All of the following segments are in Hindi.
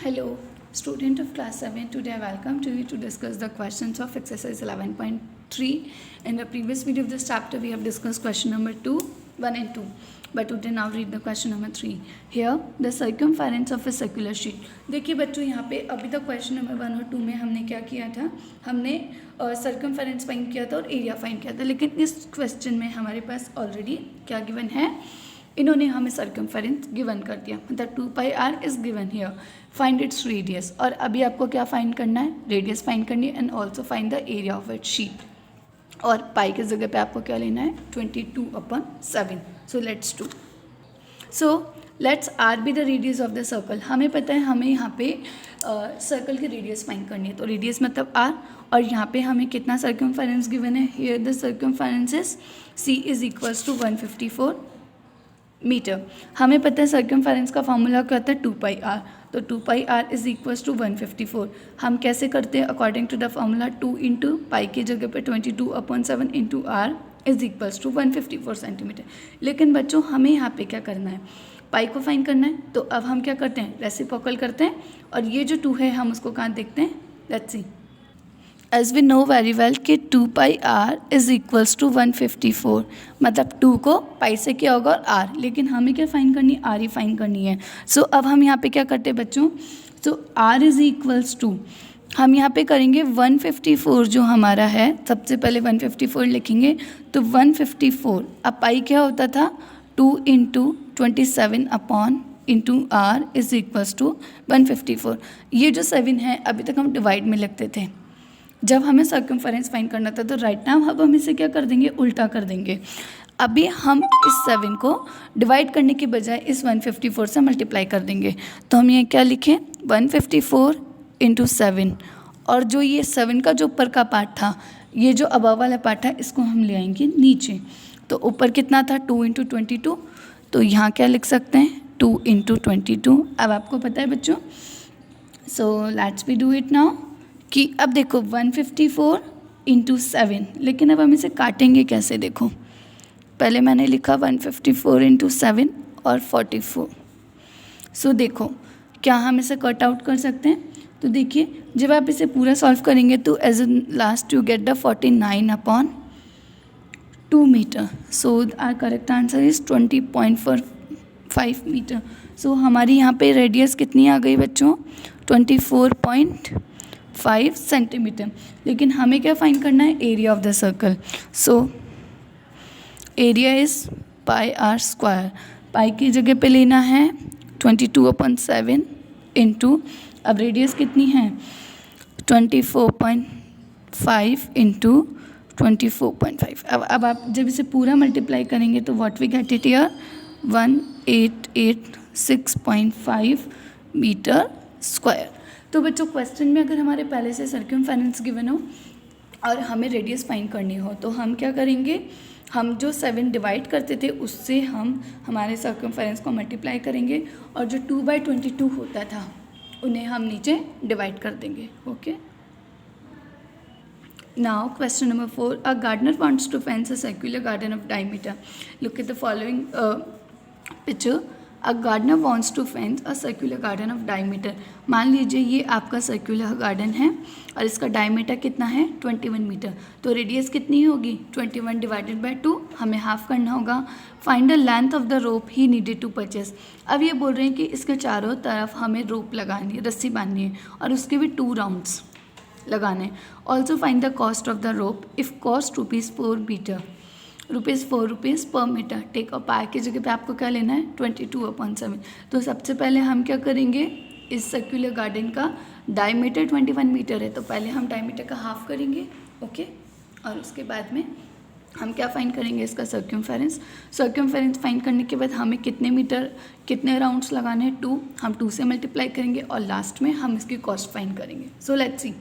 Hello, student of class 7. Today I welcome to you to discuss the questions of exercise 11.3. In the previous video of this chapter, we have discussed question number 2, 1 and 2. But today now read the question number 3. Here, the circumference of a circular sheet. देखिए बच्चों यहाँ पे अभी तक क्वेश्चन नंबर 1 और 2 में हमने क्या किया था, हमने सर्कमफेरेंस फाइंड किया था और एरिया फाइंड किया था. लेकिन इस क्वेश्चन में हमारे पास ऑलरेडी क्या गिवन है, इन्होंने हमें सर्कमफेरेंस गिवन कर दिया, मतलब 2πr is given here. Find its radius. और अभी आपको क्या फाइंड करना है, रेडियस फाइंड करनी है and also find the area of its sheet. और पाई की जगह पे आपको क्या लेना है, 22/7. So let's do. So let's R be the radius of the circle. हमें पता है हमें यहाँ पे सर्कल की रेडियस फाइंड करनी है, तो रेडियस मतलब आर. और यहाँ पे हमें कितना सर्कमफेरेंस गिवन है, here the circumference is C is equals to 154 metre. हमें पता है सर्कमफेरेंस का फार्मूला क्या होता है, 2πr. तो 2πr इज इक्वल्स टू 154. हम कैसे करते हैं, according to the formula 2 into pi की जगह पे 22/7 into are is equals to 154 centimetre. लेकिन बच्चों हमें यहाँ पे क्या करना है, पाई को फाइंड करना है. तो अब हम क्या करते हैं, रेसिप्रोकल करते हैं. और ये जो 2 है हम उसको कहाँ देखते हैं, let's see. As we know very well कि 2πr इज इक्वल्स टू 154. मतलब 2 को पाई से क्या होगा और r, लेकिन हमें क्या फाइंड करनी है, r ही फाइंड करनी है. सो अब हम यहाँ पे क्या करते हैं बच्चों, सो r इज इक्वल्स टू, हम यहाँ पे करेंगे 154 जो हमारा है, सबसे पहले 154 लिखेंगे. तो 154 अब पाई क्या होता था, 2 into 27 upon into are is equals to 154. ये जो 7 है अभी तक हम डिवाइड में लिखते थे जब हमें सर्कमफेरेंस फाइंड करना था. तो राइट नाउ अब हम इसे क्या कर देंगे, उल्टा कर देंगे. अभी हम इस 7 को डिवाइड करने के बजाय इस 154 से मल्टीप्लाई कर देंगे. तो हम ये क्या लिखें, 154 इंटू 7. और जो ये 7 का जो ऊपर का पार्ट था, ये जो अबव वाला पार्ट था, इसको हम ले आएंगे नीचे. तो ऊपर कितना था, 2 इंटू 22. तो यहाँ क्या लिख सकते हैं, 2 इंटू 22. अब आपको पता है बच्चों, so let's we do it now. कि अब देखो 154 इंटू 7, लेकिन अब हम इसे काटेंगे कैसे, देखो पहले मैंने लिखा 154 इंटू 7 और 44. सो देखो क्या हम इसे कट आउट कर सकते हैं. तो देखिए जब आप इसे पूरा सॉल्व करेंगे तो as a last you get the 49/2 metre. So our correct answer is 20.45 metre. So हमारी यहाँ पे रेडियस कितनी आ गई बच्चों, 24.5 सेंटीमीटर. लेकिन हमें क्या फाइंड करना है, area of the circle. So area is πr². पाई की जगह पे लेना है 22/7 इंटू, अब रेडियस कितनी है 24.5 इंटू 24.5. अब आप जब इसे पूरा मल्टीप्लाई करेंगे तो what we get it here, 1886.5 metre square. तो बच्चों क्वेश्चन में अगर हमारे पहले से सर्कमफेरेंस गिवन हो और हमें रेडियस फाइंड करनी हो तो हम क्या करेंगे, हम जो 7 डिवाइड करते थे उससे हम हमारे सर्कमफेरेंस को मल्टीप्लाई करेंगे और जो 2/22 होता था उन्हें हम नीचे डिवाइड कर देंगे. Okay. Now question number 4. A gardener wants to fence a circular garden of diameter. Look at the following picture. A gardener wants to fence a circular garden of diameter. मान लीजिए ये आपका सर्कुलर गार्डन है और इसका डायमीटर कितना है, 21 मीटर. तो रेडियस कितनी होगी, 21 डिवाइडेड बाय 2, हमें हाफ करना होगा. Find the length of the rope he needed to purchase. अब ये बोल रहे हैं कि इसके चारों तरफ हमें रोप लगानी है, रस्सी बांधनी है और उसके भी 2 राउंड्स लगाने. Also find the cost of the rope. If cost ₹4 metre, ₹4 per metre. Take और पाई की जगह पे आपको क्या लेना है, 22/7. तो सबसे पहले हम क्या करेंगे, इस सर्कुलर गार्डन का डायमीटर 21 मीटर है तो पहले हम डायमीटर का हाफ करेंगे. ओके. और उसके बाद में हम क्या फाइंड करेंगे, इसका सर्कमफेरेंस. सर्कमफेरेंस फाइंड करने के बाद हमें कितने मीटर कितने राउंड्स लगाने हैं, 2. हम 2 से मल्टीप्लाई करेंगे और लास्ट में हम इसकी कॉस्ट फाइंड करेंगे. So let's see.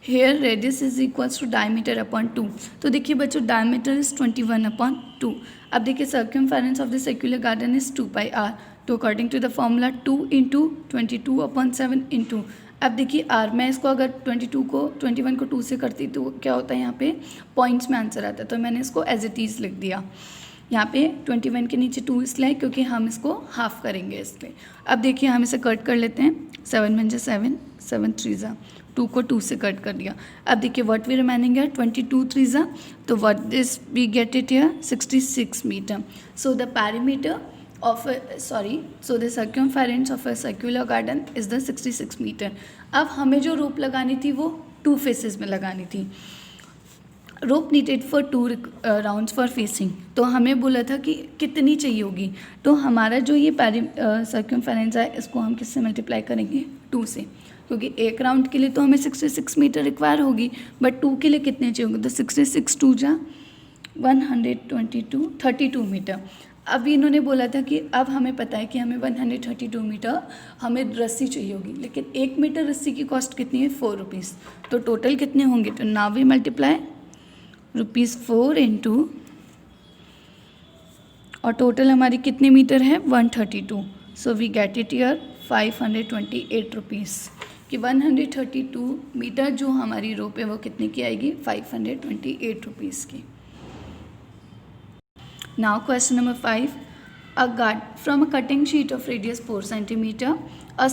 Here radius is equals to diameter upon 2. तो देखिए बच्चों डायमीटर इज 21/2. अब देखिए circumference of the circular garden is 2πr. तो according to the formula 2 into 22/7 into, अब देखिए r, मैं इसको अगर 21 को 2 से करती तो क्या होता है, यहाँ पे पॉइंट्स में आंसर आता है. तो मैंने इसको एज इट इज़ लिख दिया. यहाँ पे 21 के नीचे 2 इसलिए है क्योंकि हम इसको हाफ करेंगे इसलिए। अब देखिए हम इसे कट कर लेते हैं, 7 × 7, 7 3 ज़ा, 2 को 2 से कट कर दिया। अब देखिए व्हाट वी रिमेनिंग है 22 3 ज़ा, तो what this we get it here 66 metre. So the perimeter of so the circumference of a circular garden is the 66 metre. अब हमें जो रोप लगानी थी वो 2 फेसेस में लगानी थी। Rope needed for 2 rounds for facing, तो हमें बोला था कि कितनी चाहिए होगी, तो हमारा जो ये सर्कमफेरेंस है इसको हम किससे मल्टीप्लाई करेंगे 2 से, क्योंकि एक राउंड के लिए तो हमें 66 मीटर रिक्वायर होगी, बट 2 के लिए कितने चाहिए होंगे, तो 66 2 जा 122 32 मीटर। अभी इन्होंने बोला था कि अब हमें पता है कि हमें 132 मीटर हमें रस्सी चाहिए होगी, लेकिन 1 मीटर रस्सी की कॉस्ट कितनी है 4 रुपीज़, तो टोटल कितने होंगे, तो नाउ वी मल्टीप्लाई ₹4 इंटू, और टोटल हमारी कितने मीटर है 132, so we get it here 528 rupees, कि 132 मीटर जो हमारी रोप है वो कितने की आएगी 528 रुपीज़ की। Now question number 5, from a cutting sheet of radius 4 cm, a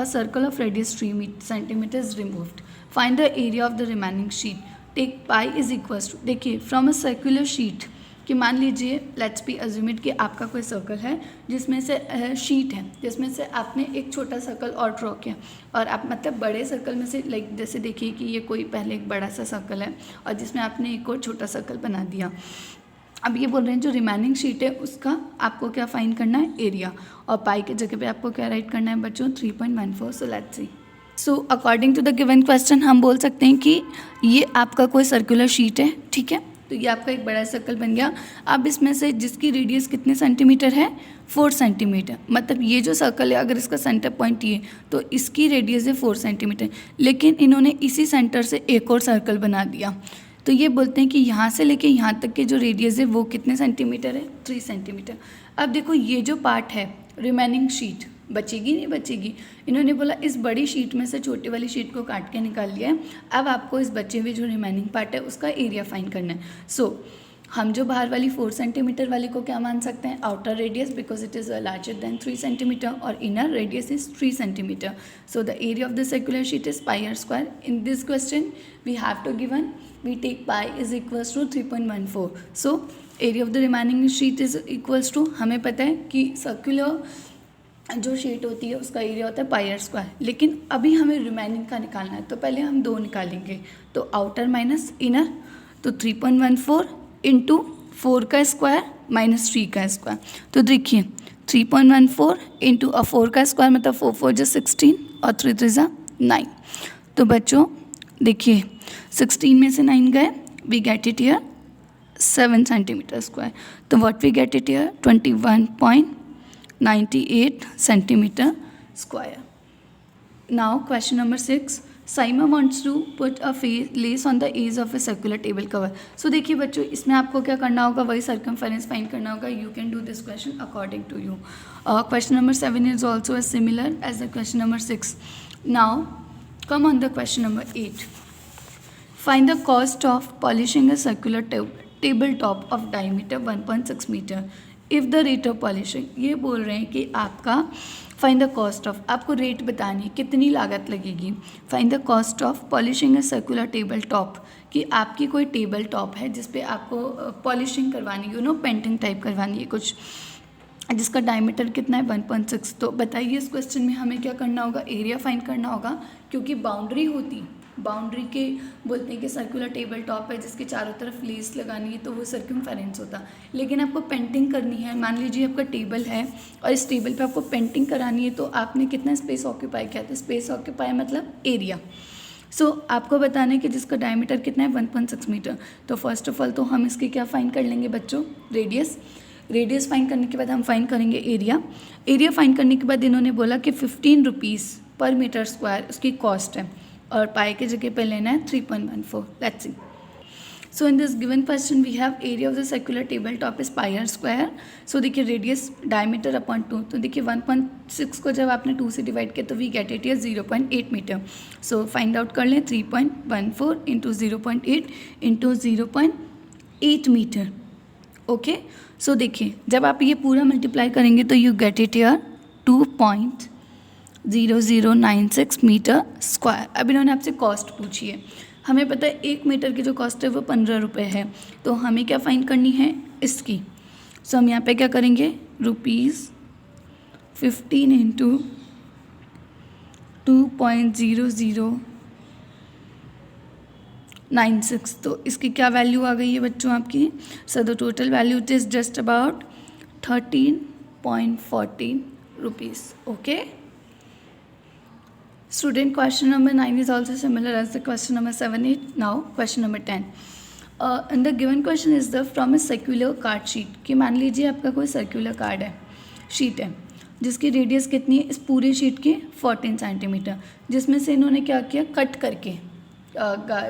circle of radius 3 cm is removed. Find the area of the remaining sheet. Take pi is equals to, देखिए from a circular sheet, कि मान लीजिए लेट्स बी अज्यूम्ड कि आपका कोई सर्कल है जिसमें से शीट है, जिसमें से आपने एक छोटा सर्कल और ड्रॉ किया, और आप मतलब बड़े सर्कल में से लाइक जैसे देखिए कि ये कोई पहले एक बड़ा सा सर्कल है और जिसमें आपने एक और छोटा सर्कल बना दिया। अब ये बोल रहे हैं जो रिमेनिंग शीट है उसका आपको क्या फाइंड करना है एरिया, और पाई की जगह पे आपको क्या राइट करना है बच्चों 3.14। So let's see, so according to the given question हम बोल सकते हैं कि ये आपका कोई सर्कुलर शीट है, ठीक है, तो ये आपका एक बड़ा सर्कल बन गया। अब इसमें से जिसकी रेडियस कितने सेंटीमीटर है 4 सेंटीमीटर, मतलब ये जो सर्कल है अगर इसका सेंटर पॉइंट ये तो इसकी रेडियस है 4 सेंटीमीटर, लेकिन इन्होंने इसी सेंटर से एक और सर्कल बना दिया, तो ये बोलते हैं कि यहाँ से लेके यहाँ तक के जो रेडियस है वो कितने सेंटीमीटर है 3 सेंटीमीटर। अब देखो ये जो पार्ट है रिमेनिंग शीट बचेगी नहीं बचेगी, इन्होंने बोला इस बड़ी शीट में से छोटी वाली शीट को काट के निकाल लिया है, अब आपको इस बचे हुए जो रिमेनिंग पार्ट है उसका एरिया फाइंड करना है। सो हम जो बाहर वाली 4 सेंटीमीटर वाली को क्या मान सकते हैं outer radius, because it is larger than 3 centimetre, और inner radius is 3 centimetre. So the area of the circular sheet is pi r square. In this question we have to given we take pi is equals to 3.14, so area of the remaining sheet is equals to, हमें पता है कि सर्कुलर जो शीट होती है उसका एरिया होता है पाई आर स्क्वायर, लेकिन अभी हमें रिमेनिंग का निकालना है, तो पहले हम 2 निकालेंगे, तो आउटर माइनस इनर, तो 3.14 इंटू 4 का स्क्वायर माइनस 3 का स्क्वायर, तो देखिए 3.14 इंटू 4 का स्क्वायर मतलब 4 4 जा 16 और 3 3 जा 9, तो बच्चों देखिए 16 में से 9 गए, we get it here 7 centimetre square, तो what we get it here 21.98 centimetre square. Now question number 6, Saima wants to put a lace on the edge of a circular table cover. So देखिए बच्चों इसमें आपको क्या करना होगा, वही सर्कमफेरेंस फाइंड करना होगा। You can do this question according to you. Question number 7 is also as similar as the question number 6। Now come on the question number 8. Find the cost of polishing a circular tabletop of diameter 1.6 meter if the rate of polishing, ये बोल रहे हैं कि आपका find the cost of, आपको रेट बतानी है कितनी लागत लगेगी। find the cost of polishing a circular tabletop, कि आपकी कोई टेबल टॉप है जिस पे आपको पॉलिशिंग करवानी, यू नो पेंटिंग टाइप करवानी है कुछ, जिसका डायमीटर कितना है 1.6। तो बताइए इस क्वेश्चन में हमें क्या करना होगा, एरिया फाइंड करना होगा, क्योंकि बाउंड्री के बोलते हैं कि सर्कुलर टेबल टॉप है जिसके चारों तरफ लेस लगानी है तो वो सर्कमफेरेंस होता। लेकिन आपको पेंटिंग करनी है, मान लीजिए आपका टेबल है और इस टेबल पे आपको पेंटिंग करानी है, तो आपने कितना स्पेस ऑक्यूपाई किया, तो स्पेस ऑक्यूपाई मतलब एरिया। सो आपको बताना है कि जिसका डायमीटर कितना है 1.6 मीटर। तो फर्स्ट ऑफ ऑल तो हम इसकी क्या फाइंड कर लेंगे बच्चों, रेडियस फाइंड करने के बाद हम फाइंड करेंगे एरिया फाइंड करने के बाद इन्होंने बोला कि 15 रुपीज़ पर मीटर स्क्वायर उसकी कॉस्ट है, और पाई की जगह पे लेना है 3.14। Let's see, so in this given question we have area of the circular table top is pi r square. So देखिए रेडियस डायमीटर अपॉन 2, तो देखिए 1.6 को जब आपने 2 से डिवाइड किया तो we get it is 0.8 metre. So find out कर लें 3.14 into 0.8 into 0.8 metre. Okay, so देखिए जब आप ये पूरा मल्टीप्लाई करेंगे तो you get it here 2.0096 metre square. अब इन्होंने आपसे कॉस्ट पूछी है, हमें पता है 1 मीटर की जो कॉस्ट है वो 15 रुपये है, तो हमें क्या फाइंड करनी है इसकी। सो हम यहाँ पे क्या करेंगे, ₹15 इंटू 2.0096, तो इसकी क्या वैल्यू आ गई है बच्चों आपकी। So the total value it is just about 13.14 rupees. Okay student, question number 9 is also similar as the question number 7, 8. Now question number 10. And the given question is the from a circular card sheet, कि मान लीजिए आपका कोई सर्कुलर कार्ड है, शीट है जिसकी रेडियस कितनी है इस पूरे शीट की 14 सेंटीमीटर, जिसमें से इन्होंने क्या किया, कट करके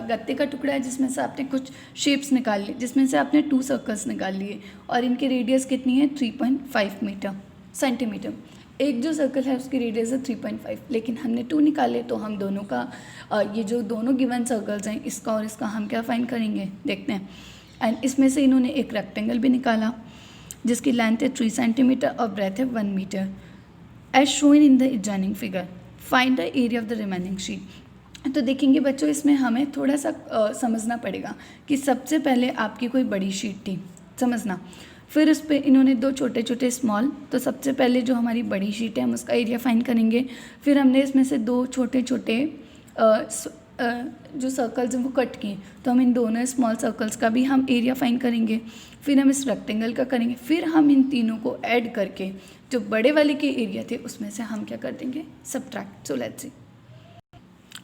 गत्ते का टुकड़ा है जिसमें से आपने कुछ शेप्स निकाल ली, जिसमें से आपने 2 सर्कल्स निकाल लिए और इनकी रेडियस कितनी है 3.5 सेंटीमीटर। एक जो सर्कल है उसकी रेडियस है 3.5, लेकिन हमने 2 निकाले, तो हम दोनों का ये जो दोनों गिवन सर्कल्स हैं इसका और इसका हम क्या फाइंड करेंगे, देखते हैं। एंड इसमें से इन्होंने एक रेक्टेंगल भी निकाला जिसकी लेंथ है 3 सेंटीमीटर और ब्रेथ है 1 metre. As shown in the adjoining figure find the area of the remaining sheet. तो देखेंगे बच्चों इसमें हमें थोड़ा सा समझना पड़ेगा कि सबसे पहले आपकी कोई बड़ी शीट थी, समझना, फिर उस पर इन्होंने 2 छोटे छोटे स्मॉल, तो सबसे पहले जो हमारी बड़ी शीट है हम उसका एरिया फाइंड करेंगे, फिर हमने इसमें से 2 छोटे छोटे जो सर्कल्स हैं वो कट किए, तो हम इन दोनों स्मॉल सर्कल्स का भी हम एरिया फाइंड करेंगे, फिर हम इस रेक्टेंगल का करेंगे, फिर हम इन तीनों को ऐड करके जो बड़े वाले के एरिया थे उसमें से हम क्या कर देंगे, subtract. So let's see.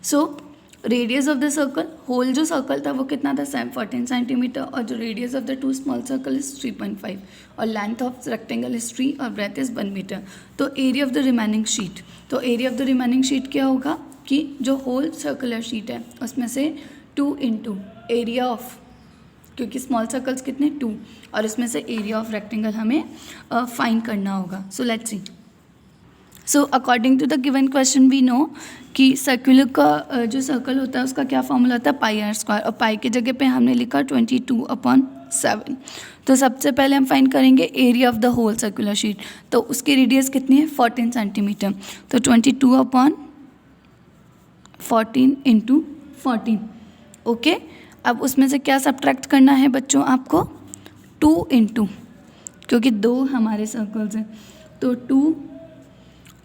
So radius of the circle, whole जो सर्कल था वो कितना था 14 सेंटीमीटर, और जो radius of the 2 small circle is 3.5, और लेंथ ऑफ रेक्टेंगल इज 3 और ब्रेथ इज 1 मीटर। तो area of the remaining sheet, तो area of the remaining sheet क्या होगा कि जो होल सर्कुलर शीट है उसमें से 2 इंटू एरिया ऑफ, क्योंकि स्मॉल सर्कल्स कितने 2, और इसमें से एरिया ऑफ रेक्टेंगल हमें फाइंड करना होगा। So let's see. So according to the given question we know कि सर्कुलर का जो सर्कल होता है उसका क्या फॉर्मूला होता है πr², और पाई की जगह पे हमने लिखा 22/7। तो सबसे पहले हम फाइंड करेंगे area of the whole circular sheet, तो उसकी रेडियस कितनी है 14 सेंटीमीटर, तो 22/14 इंटू 14। ओके, अब उसमें से क्या सब्ट्रैक्ट करना है बच्चों आपको, 2 इंटू, क्योंकि 2 हमारे सर्कल्स हैं, तो 2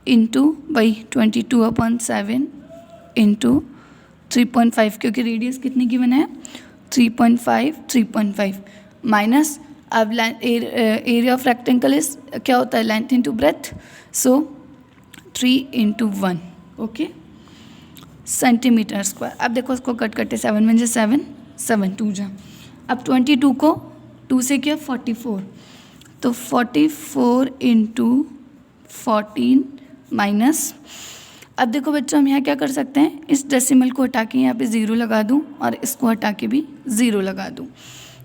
इंटू 22/7 इंटू 3.5, क्योंकि रेडियस कितनी गिवन है 3.5 माइनस, अब एरिया ऑफ रेक्टेंगल इज क्या होता है लेंथ इंटू ब्रेथ, सो 3 इंटू 1, ओके, सेंटीमीटर स्क्वायर। अब देखो उसको कट करते 7 1 7 7 2 जा, अब 22 को 2 से किया 44, तो 44 इंटू 14 माइनस, अब देखो बच्चों हम यहाँ क्या कर सकते हैं, इस डेसिमल को हटा के यहाँ पे 0 लगा दूँ और इसको हटा के भी 0 लगा दूँ।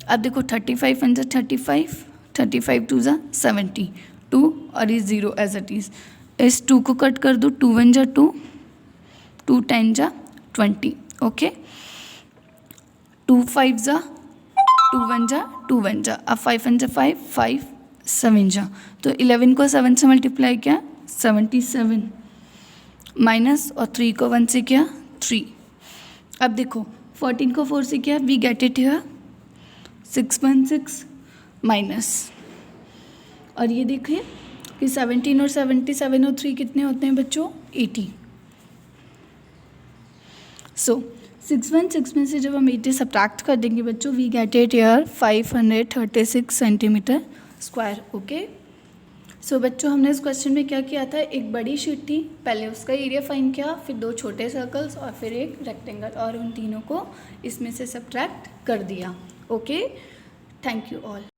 अब देखो 35 1 35, 35 2 70, 2 और ये 0 एज इट इज़, इस 2 को कट कर दूँ, 2 1 2, 2 10 20, ओके, 2 5 2 1 2 1 अब 5 1 5 5 7 जा, तो 11 को 7 से मल्टीप्लाई किया 77 माइनस, और 3 को 1 से किया 3। अब देखो 14 को 4 से किया, we get it here 616 minus, और ये देखिए कि 17 और 77 और 3 कितने होते हैं बच्चों 80। सो 616 में से जब हम 80 सब्ट्रैक्ट कर देंगे बच्चों, we get it here 536 centimetre square. Okay, so बच्चों हमने इस क्वेश्चन में क्या किया था, एक बड़ी शीट थी, पहले उसका एरिया फाइंड किया, फिर 2 छोटे सर्कल्स और फिर एक रेक्टेंगल, और उन तीनों को इसमें से सब्ट्रैक्ट कर दिया। Okay, thank you all.